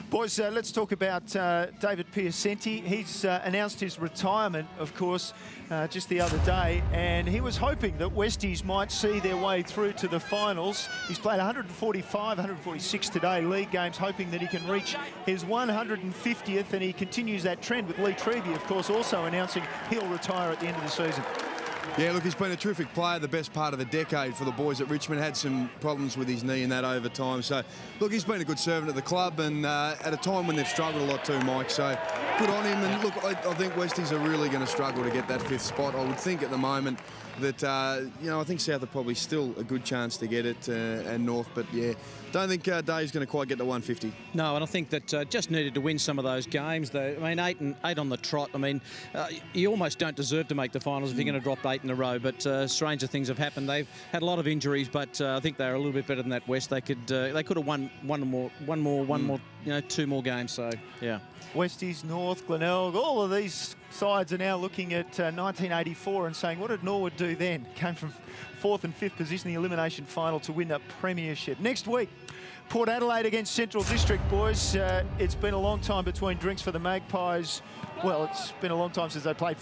Boys, let's talk about David Piacenti. He's announced his retirement, of course, just the other day, and he was hoping that Westies might see their way through to the finals. He's played 145, 146 today, league games, hoping that he can reach his 150th, and he continues that trend with Lee Treby, of course, also announcing he'll retire at the end of the season. Yeah, look, he's been a terrific player, the best part of the decade for the boys at Richmond. Had some problems with his knee and that over time. So, look, he's been a good servant at the club, and at a time when they've struggled a lot too, Mike. So, good on him. And look, I think Westies are really going to struggle to get that 5th spot. I would think at the moment that, you know, I think South are probably still a good chance to get it, and North. But, yeah, don't think Dave's going to quite get to 150. No, and I think that just needed to win some of those games. I mean, eight on the trot. I mean, you almost don't deserve to make the finals if you're going to drop 8 in a row. But stranger things have happened. They've had a lot of injuries, but I think they're a little bit better than that West. They could have won one more, you know, 2 more games. So yeah. Westies, North, Glenelg, all of these sides are now looking at 1984 and saying, what did Norwood do then? Came from 4th and 5th position in the elimination final to win the premiership. Next week, Port Adelaide against Central District, boys. It's been a long time between drinks for the Magpies. Well, it's been a long time since they played